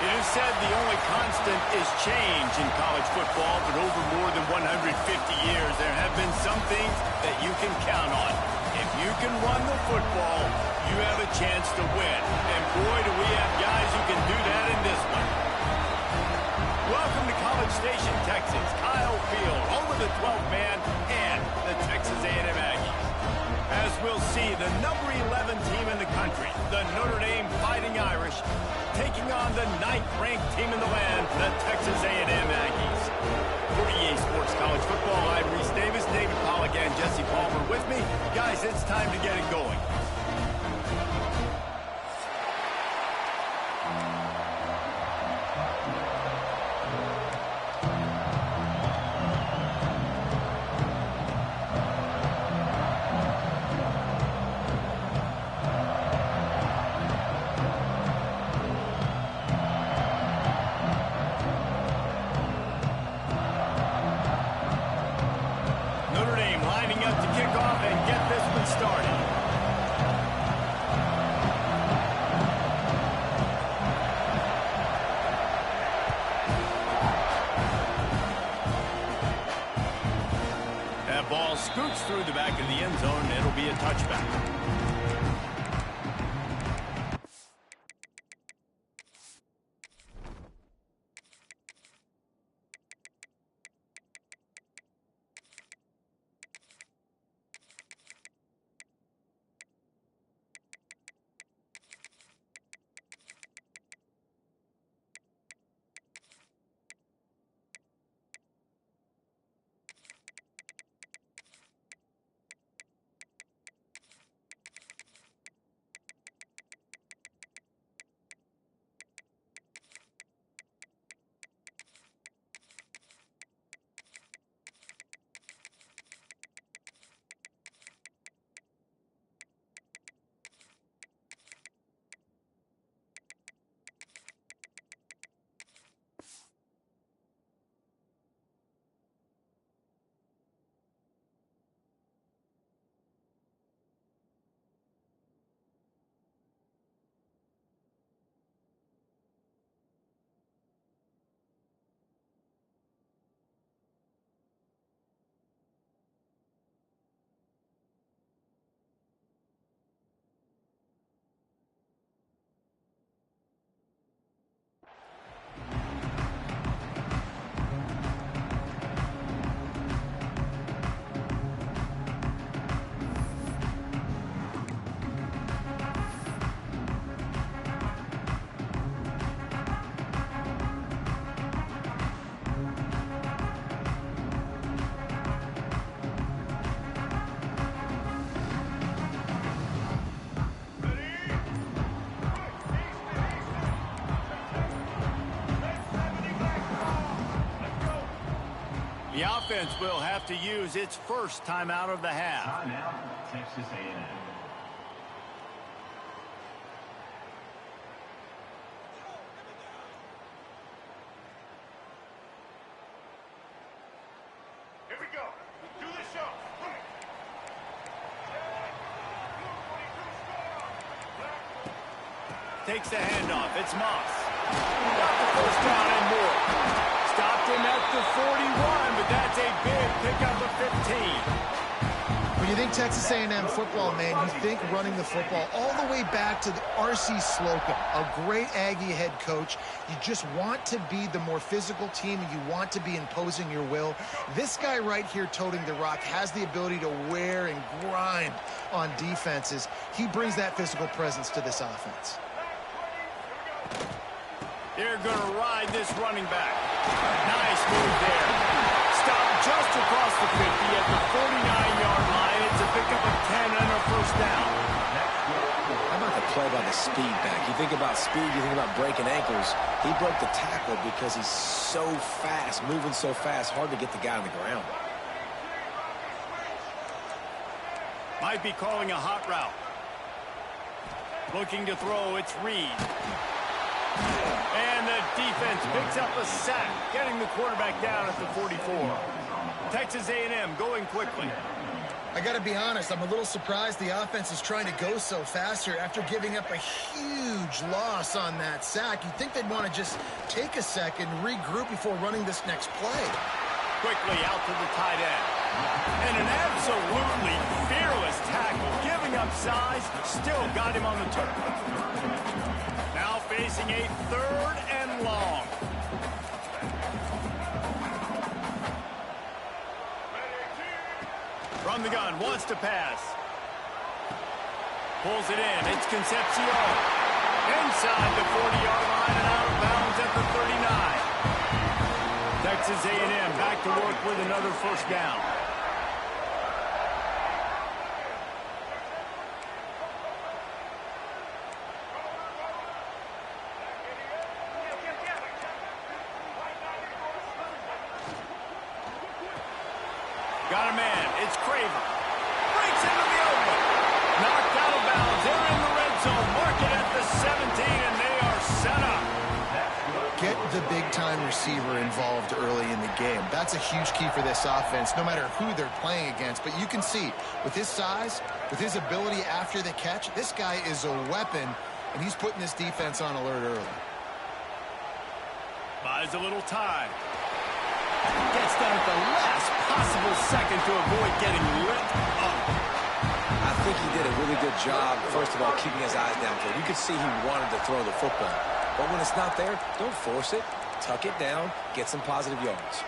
It is said the only constant is change in college football, but over more than 150 years, there have been some things that you can count on. If you can run the football, you have a chance to win. And boy, do we have guys who can do that in this one. Welcome to College Station, Texas. Kyle Field, home of the 12th man and the Texas A&M Aggies. As we'll see, the number 11 team in the country, the Notre Dame Fighting Irish, taking on the 9th-ranked team in the land, the Texas A&M Aggies. For EA Sports College Football, I'm Reese Davis, David Pollack, and Jesse Palmer with me. Guys, it's time to get it going. Ball scoots through the back of the end zone. It'll be a touchback. The offense will have to use its first timeout of the half. Timeout, Texas A&M. Here we go. Do the show. Takes the handoff. It's Moss. Got the first down and more. Stopped him at the 41, but that's a big pickup of 15. When you think Texas A&M football, man, you think running the football all the way back to the R.C. Slocum, a great Aggie head coach. You just want to be the more physical team, and you want to be imposing your will. This guy right here toting the rock has the ability to wear and grind on defenses. He brings that physical presence to this offense. They're going to ride this running back. Nice move there. Stopped just across the 50 at the 49-yard line. It's a pickup of 10 and a first down. How about the play by the speed back? You think about speed, you think about breaking ankles. He broke the tackle because he's so fast, moving so fast, hard to get the guy on the ground. Might be calling a hot route. Looking to throw, it's Reed. And the defense picks up a sack, getting the quarterback down at the 44. Texas A&M going quickly. I got to be honest, I'm a little surprised the offense is trying to go so fast here after giving up a huge loss on that sack. You'd think they'd want to just take a second, regroup before running this next play. Quickly out to the tight end. And an absolutely fearless tackle, giving up size, still got him on the turf. Now facing a 3rd and long. From the gun, wants to pass. Pulls it in, it's Concepcion. Inside the 40-yard line and out of bounds at the 39. Texas A&M back to work with another first down. Got a man. It's Craver. Breaks into the open. Knocked out of bounds. They're in the red zone. Mark it at the 17, and they are set up. Get the big-time receiver involved early in the game. That's a huge key for this offense, no matter who they're playing against. But you can see, with his size, with his ability after the catch, this guy is a weapon, and he's putting this defense on alert early. Buys a little time. Gets down at the last possible second to avoid getting lit up. I think he did a really good job, first of all, keeping his eyes downfield. You could see he wanted to throw the football. But when it's not there, don't force it. Tuck it down, get some positive yards.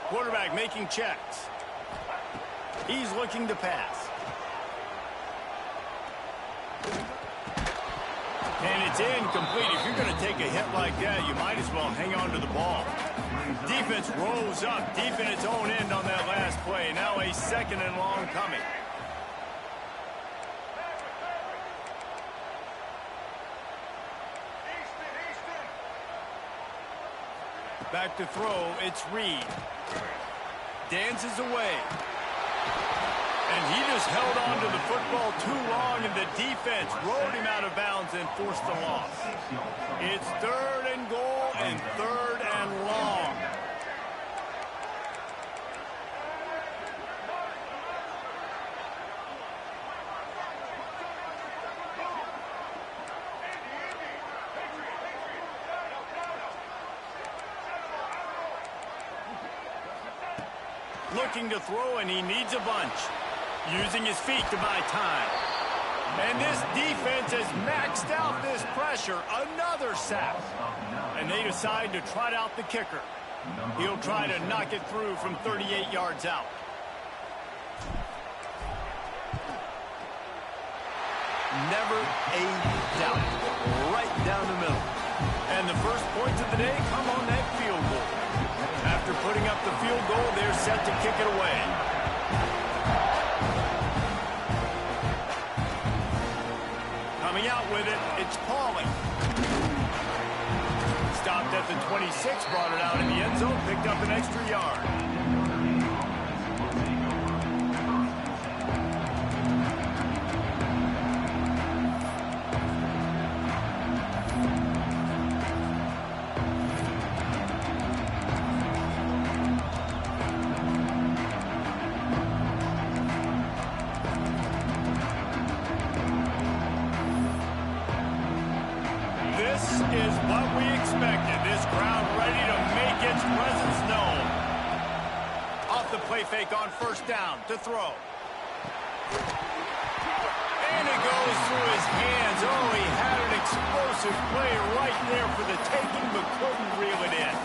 Quarterback making checks. He's looking to pass. And it's incomplete. If you're going to take a hit like that, you might as well hang on to the ball. Defense rose up deep in its own end on that last play. Now a 2nd and long coming. Back to throw, it's Reed. Dances away. And he just held on to the football too long, and the defense rode him out of bounds and forced the loss. It's 3rd and goal and 3rd and long. Looking to throw, and he needs a bunch. Using his feet to buy time. And this defense has maxed out this pressure. Another sack. And they decide to trot out the kicker. He'll try to knock it through from 38 yards out. Never a doubt. Right down the middle. And the first points of the day come on that field goal. After putting up the field goal, they're set to kick it away. Coming out with it, it's Pauling. Stopped at the 26, brought it out in the end zone, picked up an extra yard. Is what we expected. This crowd ready to make its presence known. Off the play fake on first down to throw. And it goes through his hands. Oh, he had an explosive play right there for the taking, but couldn't reel it in.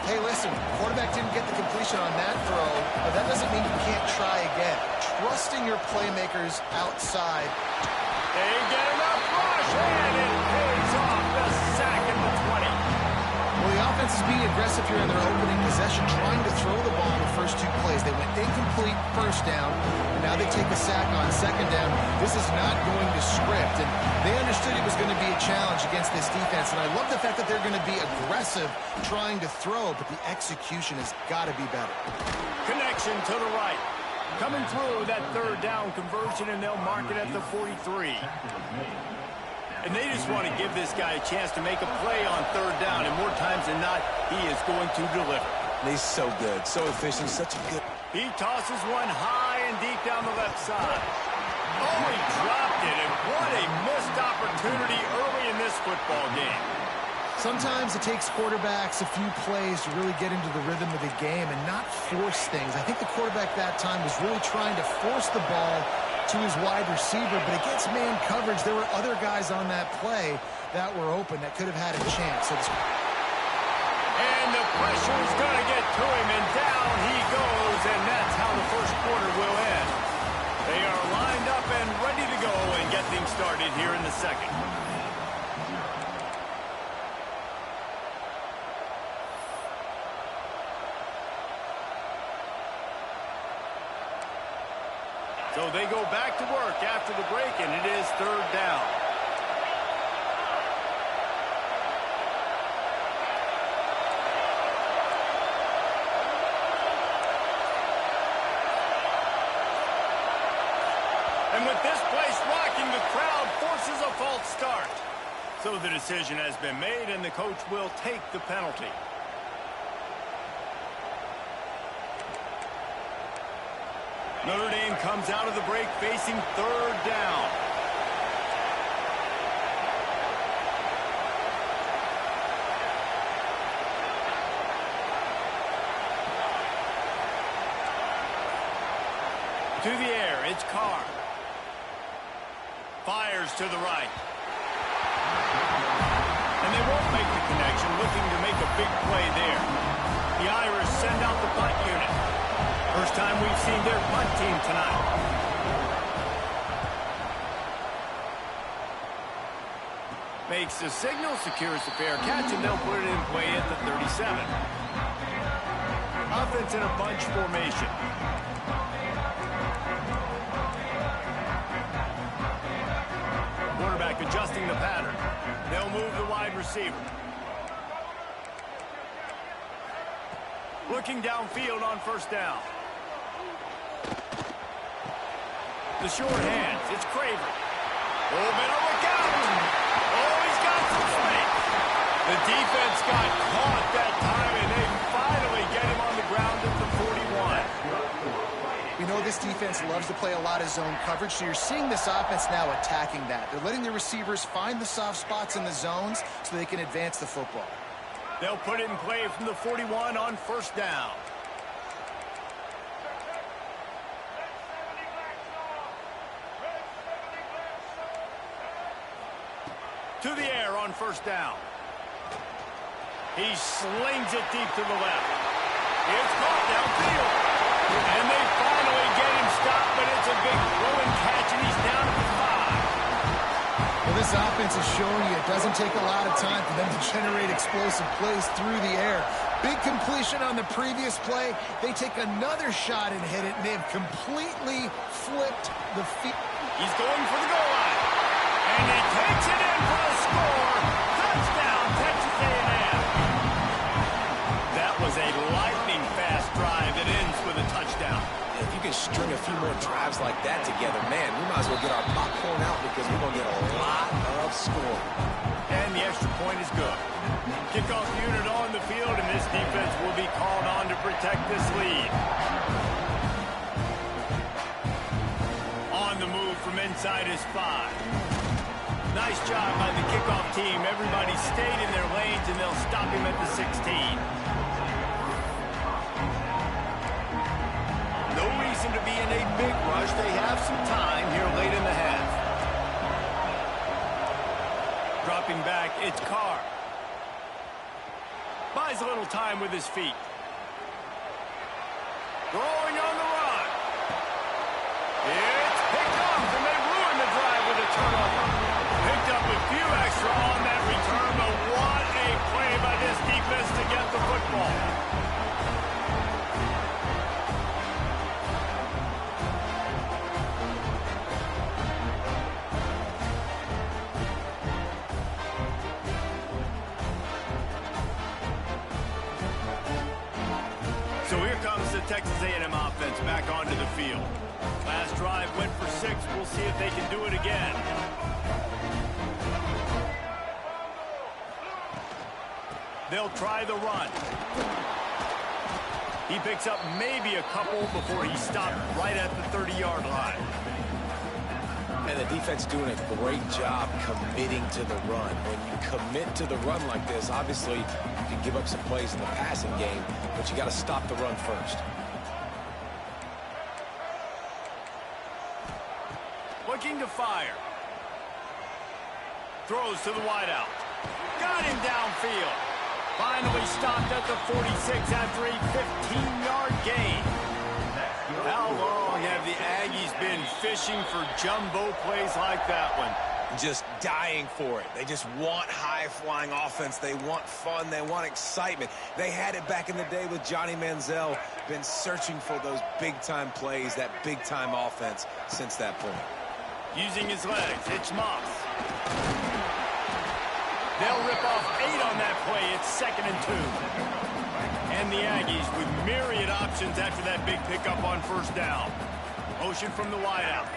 Hey, listen, quarterback didn't get the completion on that throw, but that doesn't mean you can't try again. Trusting your playmakers outside. They get enough rush, and it pays off. The sack at the 20. Well, the offense is being aggressive here in their opening possession, trying to throw the ball in the first 2 plays. They went incomplete first down, and now they take a sack on second down. This is not going to script, and they understood it was going to be a challenge against this defense, and I love the fact that they're going to be aggressive trying to throw, but the execution has got to be better. Connection to the right. Coming through that 3rd down conversion, and they'll mark it at the 43. And they just want to give this guy a chance to make a play on third down, and more times than not, he is going to deliver. And he's so good, so efficient, such a good... He tosses one high and deep down the left side. Oh, he dropped it, and what a missed opportunity early in this football game. Sometimes it takes quarterbacks a few plays to really get into the rhythm of the game and not force things. I think the quarterback that time was really trying to force the ball to his wide receiver, but against man coverage, there were other guys on that play that were open that could have had a chance. So and the pressure is going to get to him, and down he goes, and that's how the first quarter will end. They are lined up and ready to go and get things started here in the second. So they go back to work after the break, and it is third down. And with this place rocking, the crowd forces a false start. So the decision has been made, and the coach will take the penalty. Notre Dame comes out of the break facing third down. To the air, it's Carr. Fires to the right. And they won't make the connection, looking to make a big play there. The Irish send out the punt unit. First time we've seen their punt team tonight. Makes the signal, secures the fair catch, and they'll put it in play at the 37. Offense in a bunch formation. Quarterback adjusting the pattern. They'll move the wide receiver. Looking downfield on first down. The short hands. It's Craver. Oh, better look out. Oh, he's got some space. The defense got caught that time, and they finally get him on the ground at the 41. You know this defense loves to play a lot of zone coverage, so you're seeing this offense now attacking that. They're letting the receivers find the soft spots in the zones so they can advance the football. They'll put it in play from the 41 on first down. To the air on first down. He slings it deep to the left. It's caught downfield. And they finally get him stopped, but it's a big throw and catch, and he's down at the 5. Well, this offense is showing you it doesn't take a lot of time for them to generate explosive plays through the air. Big completion on the previous play. They take another shot and hit it, and they have completely flipped the field. He's going for the goal line. And he takes it in for a score. Touchdown, Texas A&M. That was a lightning-fast drive that ends with a touchdown. If you can string a few more drives like that together, man, we might as well get our popcorn out because we're going to get a lot of scoring. And the extra point is good. Kickoff unit on the field, and this defense will be called on to protect this lead. On the move from inside his 5. Nice job by the kickoff team. Everybody stayed in their lanes, and they'll stop him at the 16. No reason to be in a big rush. They have some time here late in the half. Dropping back, it's Carr. Buys a little time with his feet. Throwing on the run. It's picked off, and they ruin the drive with a turnover. Picked up a few extra on that return, but what a play by this defense to get the football. So here comes the Texas A&M offense back onto the field. Last drive went for 6. We'll see if they can do it again. They'll try the run. He picks up maybe a couple before he stopped right at the 30-yard line. And the defense doing a great job committing to the run. When you commit to the run like this, obviously you can give up some plays in the passing game, but you got to stop the run first. Looking to fire. Throws to the wideout. Got him downfield. Finally stopped at the 46 after a 15-yard gain. How long have the Aggies been fishing for jumbo plays like that one? Just dying for it. They just want high-flying offense. They want fun. They want excitement. They had it back in the day with Johnny Manziel. Been searching for those big-time plays, that big-time offense since that point. Using his legs, it's Moss. They'll rip off 8 on that play. It's 2nd and 2. And the Aggies with myriad options after that big pickup on first down. Motion from the wideout.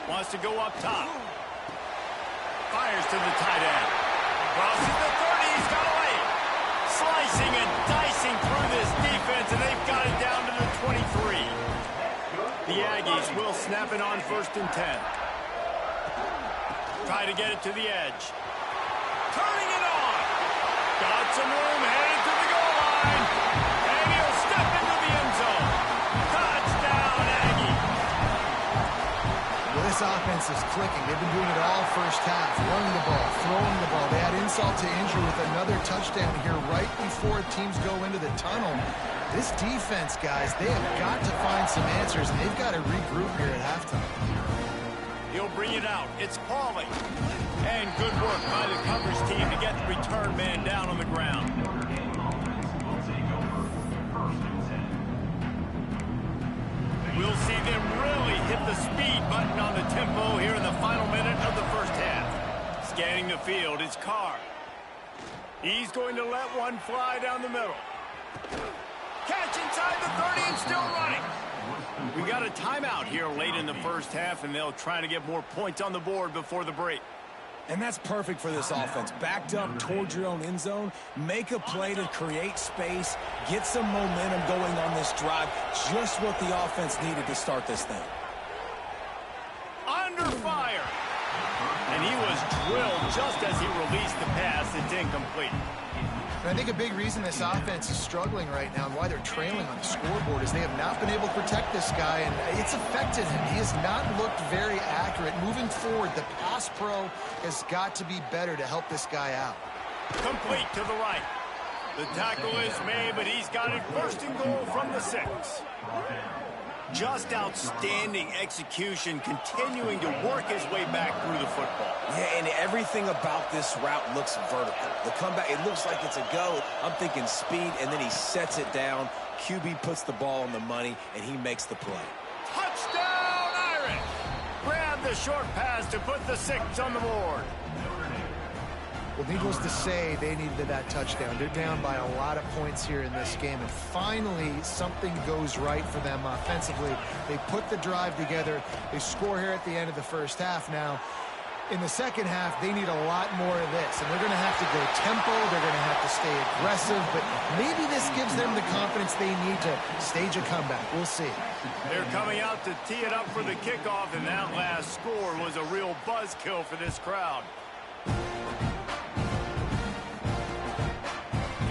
Wants to go up top. Fires to the tight end. Crosses the 30. He's got away. Slicing and dicing through this defense, and they've got it down to the 23. The Aggies will snap it on 1st and 10. Try to get it to the edge. Turning it on. Got some room, headed to the goal line. And he'll step into the end zone. Touchdown, Aggie. Well, this offense is clicking. They've been doing it all first half. Running the ball, throwing the ball. They had insult to injury with another touchdown here right before teams go into the tunnel. This defense, guys, they have got to find some answers, and they've got to regroup here at halftime. He'll bring it out. It's Pauly. And good work by the coverage team to get the return man down on the ground. We'll see them really hit the speed button on the tempo here in the final minute of the first half. Scanning the field, it's Carr. He's going to let one fly down the middle. Catch inside the 30 and still running. We got a timeout here late in the first half, and they'll try to get more points on the board before the break. And that's perfect for this offense. Backed up towards your own end zone, make a play to create space, get some momentum going on this drive. Just what the offense needed to start this thing. Under fire. And he was drilled just as he released the pass. It's incomplete. And I think a big reason this offense is struggling right now and why they're trailing on the scoreboard is they have not been able to protect this guy, and it's affected him. He has not looked very accurate. Moving forward, the pass pro has got to be better to help this guy out. Complete to the right. The tackle is made, but he's got it 1st and goal from the 6. Just outstanding execution, continuing to work his way back through the football. Yeah, and everything about this route looks vertical. The comeback, it looks like it's a go. I'm thinking speed, and then he sets it down. QB puts the ball on the money, and he makes the play. Touchdown, Irish! Grab the short pass to put the 6 on the board. Well, needless to say, they needed that touchdown. They're down by a lot of points here in this game, and finally something goes right for them offensively. They put the drive together. They score here at the end of the first half. Now, in the second half, they need a lot more of this, and they're going to have to go tempo. They're going to have to stay aggressive, but maybe this gives them the confidence they need to stage a comeback. We'll see. They're coming out to tee it up for the kickoff, and that last score was a real buzzkill for this crowd.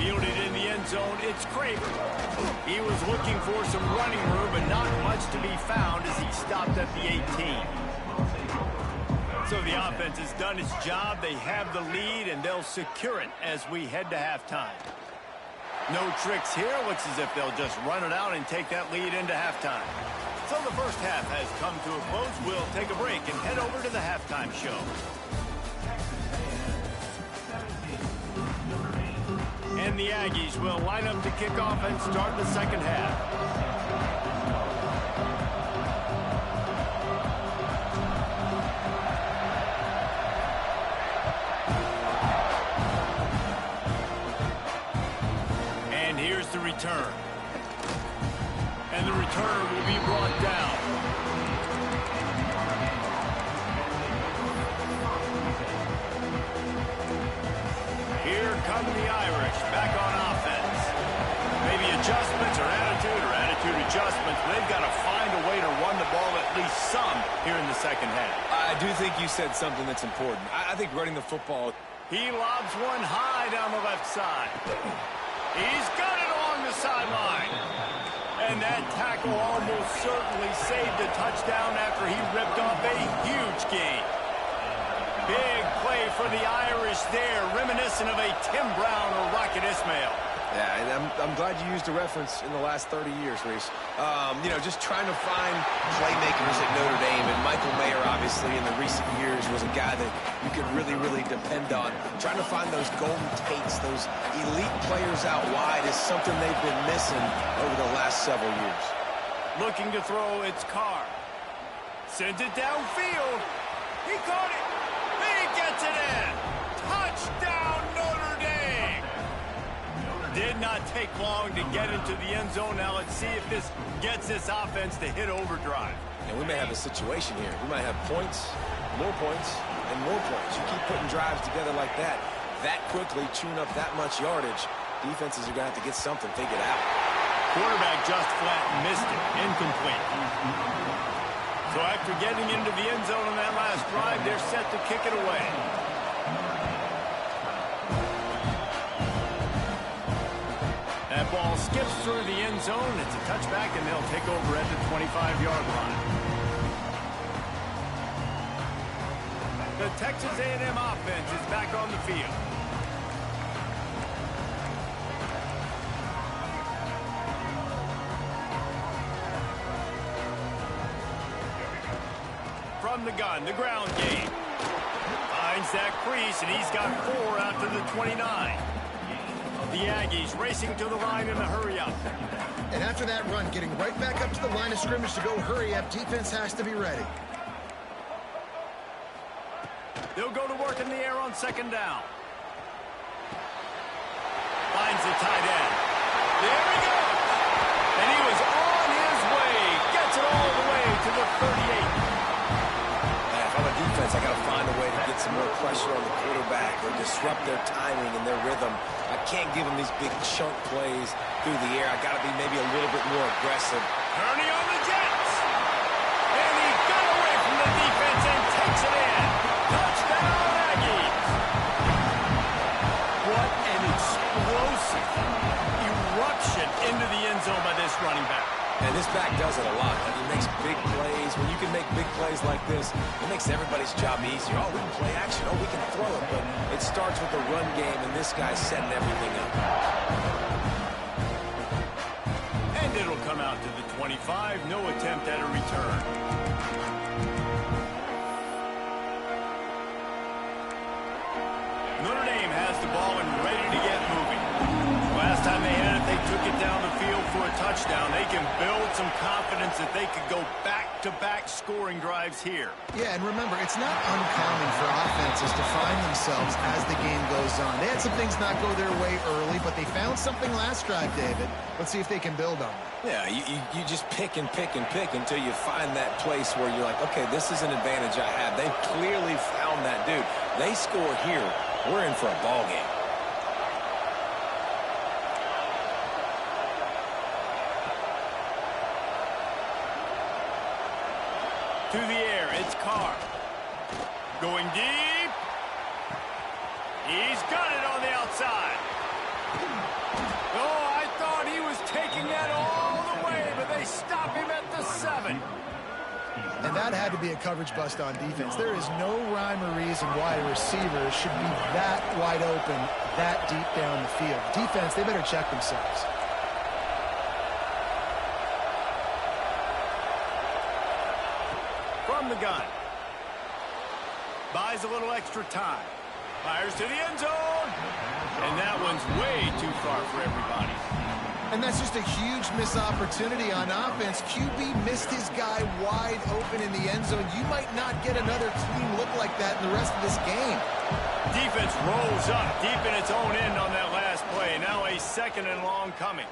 Fielded in the end zone, it's Craver. He was looking for some running room, but not much to be found as he stopped at the 18. So the offense has done its job. They have the lead, and they'll secure it as we head to halftime. No tricks here. Looks as if they'll just run it out and take that lead into halftime. So the first half has come to a close. We'll take a break and head over to the halftime show. And the Aggies will line up to kick off and start the second half. And here's the return. And the returner will be brought down. Here here in the second half. I do think you said something that's important. I think running the football. He lobs one high down the left side. He's got it along the sideline. And that tackle almost certainly saved a touchdown after he ripped off a huge gain. Big play for the Irish there, reminiscent of a Tim Brown or Rocket Ismail. Yeah, and I'm glad you used a reference in the last 30 years, Reese. You know, just trying to find playmakers at Notre Dame, and Michael Mayer, obviously, in the recent years, was a guy that you could really, really depend on. Trying to find those golden takes, those elite players out wide is something they've been missing over the last several years. Looking to throw, it's Carr. Sends it downfield. He caught it. He gets it in. Touchdown, Notre Dame. Did not take long to get into the end zone. Now let's see if this gets this offense to hit overdrive. And we may have a situation here. We might have points, and more points. You keep putting drives together like that quickly, chewing up that much yardage, defenses are going to have to get something figured out. Quarterback just flat missed it. Incomplete. So after getting into the end zone on that last drive, they're set to kick it away. That ball skips through the end zone. It's a touchback, and they'll take over at the 25-yard line. The Texas A&M offense is back on the field. From the gun, the ground game. Finds that crease, and he's got 4 out to the 29. The Aggies racing to the line in a hurry-up. And after that run, getting right back up to the line of scrimmage to go hurry-up, defense has to be ready. They'll go to work in the air on second down. Finds the tight end. There he goes. And he was on his way. Gets it all the way to the 38. If I'm a defense, I got to find a way to get some more pressure on the quarterback or disrupt their timing and their rhythm. I can't give them these big chunk plays through the air. I got to be maybe a little bit more aggressive. Ernie on the Jets. And he got away from the defense and takes it in. Touchdown, Aggies. What an explosive eruption into the end zone by this running back. And this back does it a lot. He makes big plays. When you can make big plays like this, it makes everybody's job easier. Oh, we can play action. Oh, we can throw it. But it starts with the run game, and this guy's setting everything up. And it'll come out to the 25. No attempt at a return. Notre Dame has the ball and ready to get moving. Last time they had it, they took it down the field for a touchdown. They can build some confidence that they could go back-to-back scoring drives here. Yeah, and remember, it's not uncommon for offenses to find themselves as the game goes on. They had some things not go their way early, but they found something last drive, David. Let's see if they can build on it. Yeah, you just pick and pick and pick until you find that place where you're like, okay, this is an advantage I have. They've clearly found that dude. They score here, we're in for a ball game. To the air, it's Carr. Going deep. He's got it on the outside. Oh, I thought he was taking that all the way, but they stop him at the 7. And that had to be a coverage bust on defense. There is no rhyme or reason why a receiver should be that wide open, that deep down the field. Defense, they better check themselves. From the gun. Buys a little extra time. Fires to the end zone. And that one's way too far for everybody. And that's just a huge missed opportunity on offense. QB missed his guy wide open in the end zone. You might not get another clean look like that in the rest of this game. Defense rolls up deep in its own end on that last play. Now a second and long coming.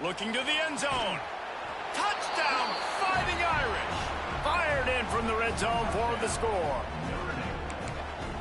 Looking to the end zone. Touchdown, Fighting Irish. Fired in from the red zone for the score.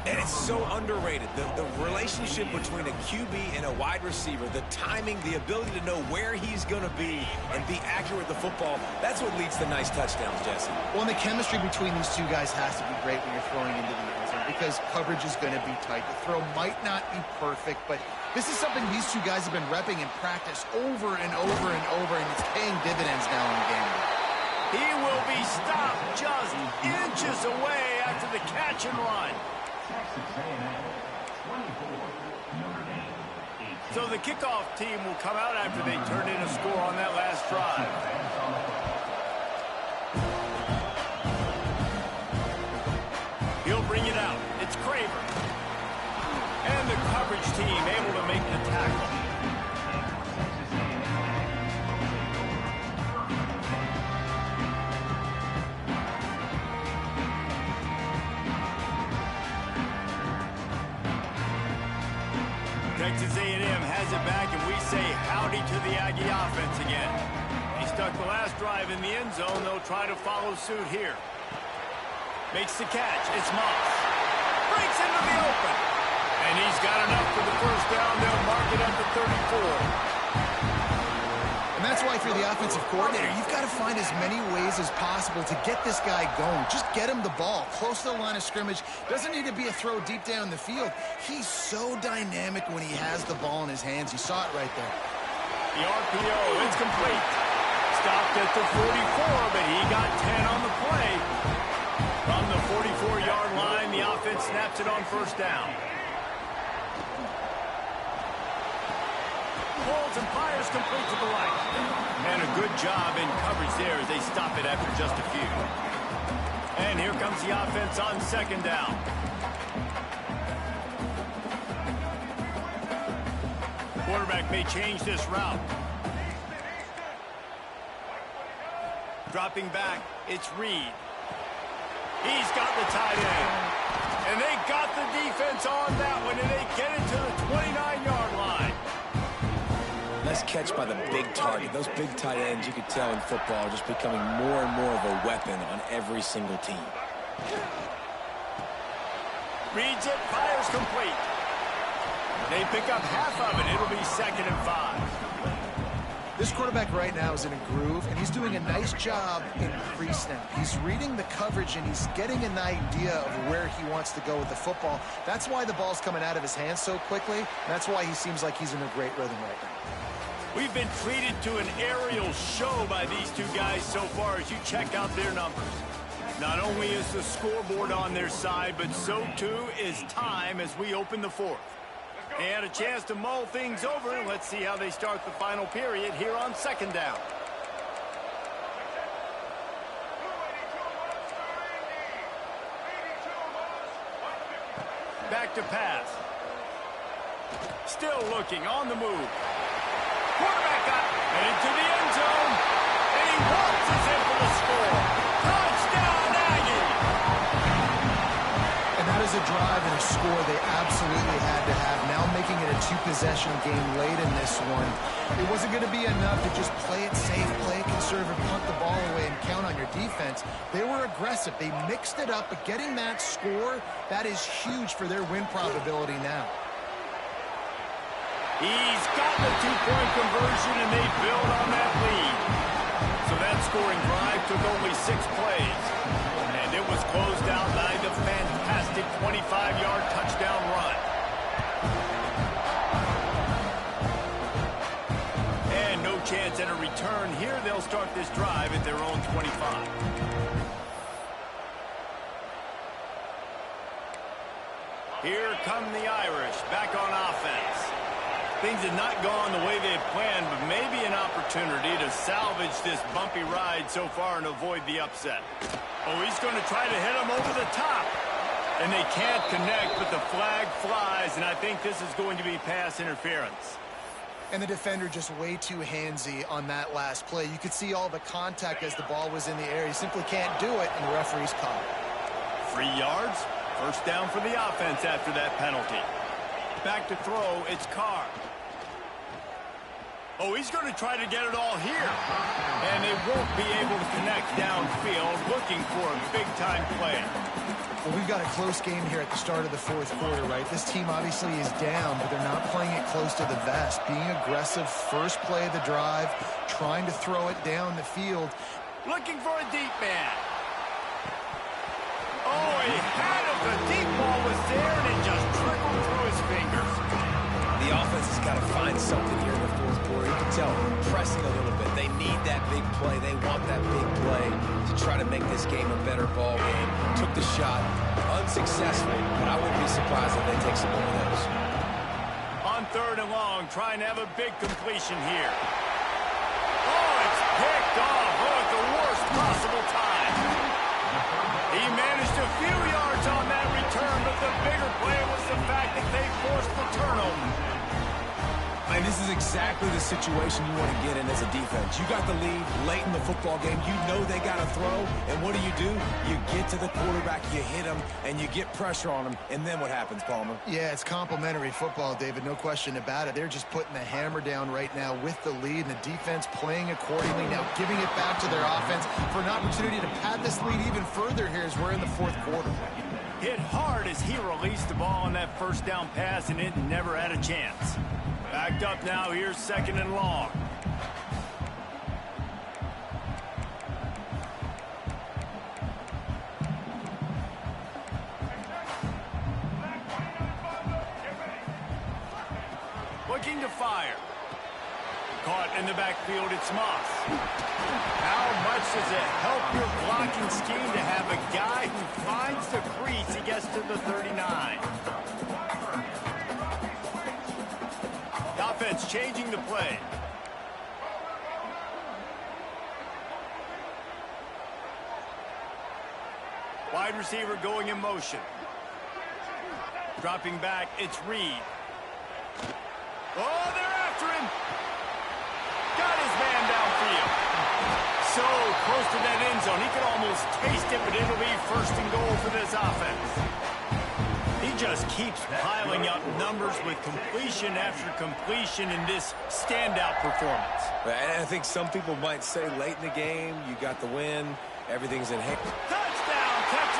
And it's so underrated. The relationship between a QB and a wide receiver, the timing, the ability to know where he's going to be and be accurate with the football, that's what leads to nice touchdowns, Jesse. Well, and the chemistry between these two guys has to be great when you're throwing into the end zone because coverage is going to be tight. The throw might not be perfect, but this is something these two guys have been repping in practice over and over and over, and it's paying dividends now in the game. He will be stopped just inches away after the catch and run. So the kickoff team will come out after they turn in a score on that last drive. He'll bring it out. It's Craver. And the coverage team able to make the tackle. Texas A&M has it back, and we say howdy to the Aggie offense again. He stuck the last drive in the end zone. They'll try to follow suit here. Makes the catch. It's Moss. Breaks into the open. And he's got enough for the first down. They'll mark it at the 34. And that's why if you're the offensive coordinator, you've got to find as many ways as possible to get this guy going. Just get him the ball close to the line of scrimmage. Doesn't need to be a throw deep down the field. He's so dynamic when he has the ball in his hands. You saw it right there. The RPO, it's complete. Stopped at the 44, but he got 10 on the play. From the 44-yard line, the offense snaps it on first down. Pulls and fires complete to the right. And a good job in coverage there as they stop it after just a few. And here comes the offense on second down. Quarterback may change this route. Dropping back, it's Reed. He's got the tight end. And they got the defense on that one, and they get it to the 29-yard line. Nice catch by the big target. Those big tight ends, you could tell in football, are just becoming more and more of a weapon on every single team. Reads it, fires complete. They pick up half of it. It'll be 2nd and 5. This quarterback right now is in a groove, and he's doing a nice job in pre-snap. He's reading the coverage, and he's getting an idea of where he wants to go with the football. That's why the ball's coming out of his hands so quickly. That's why he seems like he's in a great rhythm right now. We've been treated to an aerial show by these two guys so far as you check out their numbers. Not only is the scoreboard on their side, but so too is time as we open the fourth. They had a chance to mull things over. Let's see how they start the final period here on second down. Back to pass. Still looking on the move. Quarterback got into the end zone. And he waltzes in for the score. Touchdown, Aggie! And that is a drive and a score they absolutely had to have. Now making it a two-possession game late in this one. It wasn't going to be enough to just play it safe, play it conservative, punt the ball away, and count on your defense. They were aggressive. They mixed it up, but getting that score, that is huge for their win probability now. He's got the two-point conversion, and they build on that lead. So that scoring drive took only 6 plays. And it was closed out by the fantastic 25-yard touchdown run. And no chance at a return here. They'll start this drive at their own 25. Here come the Irish back on offense. Things had not gone the way they had planned, but maybe an opportunity to salvage this bumpy ride so far and avoid the upset. Oh, he's going to try to hit him over the top. And they can't connect, but the flag flies, and I think this is going to be pass interference. And the defender just way too handsy on that last play. You could see all the contact as the ball was in the air. He simply can't do it, and the referee's caught it. 3 yards, first down for the offense after that penalty. Back to throw, it's Carr. Oh, he's going to try to get it all here. And they won't be able to connect downfield, looking for a big-time play. Well, we've got a close game here at the start of the fourth quarter, right? This team obviously is down, but they're not playing it close to the vest. Being aggressive, first play of the drive, trying to throw it down the field. Looking for a deep man. Oh, he had it. The deep ball was there, and it just trickled through his fingers. The offense has got to find something here in the fourth quarter. You can tell, pressing a little bit. They need that big play. They want that big play to try to make this game a better ball game. Took the shot, unsuccessful, but I wouldn't be surprised if they take some more of those. On 3rd and long, trying to have a big completion here. Oh, it's picked off. Oh, at the worst possible time. He managed a few yards on that return, but the bigger play was the fact that they forced the turnover. And this is exactly the situation you want to get in as a defense. You got the lead late in the football game. You know they got to throw. And what do? You get to the quarterback, you hit him, and you get pressure on him. And then what happens, Palmer? Yeah, it's complimentary football, David. No question about it. They're just putting the hammer down right now with the lead, and the defense playing accordingly. Now giving it back to their offense for an opportunity to pad this lead even further here as we're in the fourth quarter. Hit hard as he released the ball on that first down pass, and it never had a chance. Backed up now, here's 2nd and long. Looking to fire. Caught in the backfield, it's Moss. How much does it help your blocking scheme to have a guy who finds the crease, he gets to the 39. Offense changing the play. Wide receiver going in motion. Dropping back, it's Reed. Oh, they're after him. Got his man downfield. So close to that end zone. He could almost taste it, but it'll be 1st and goal for this offense. He just keeps piling up numbers with completion after completion in this standout performance. And I think some people might say late in the game, you got the win, everything's in hand. Touchdown, Texas!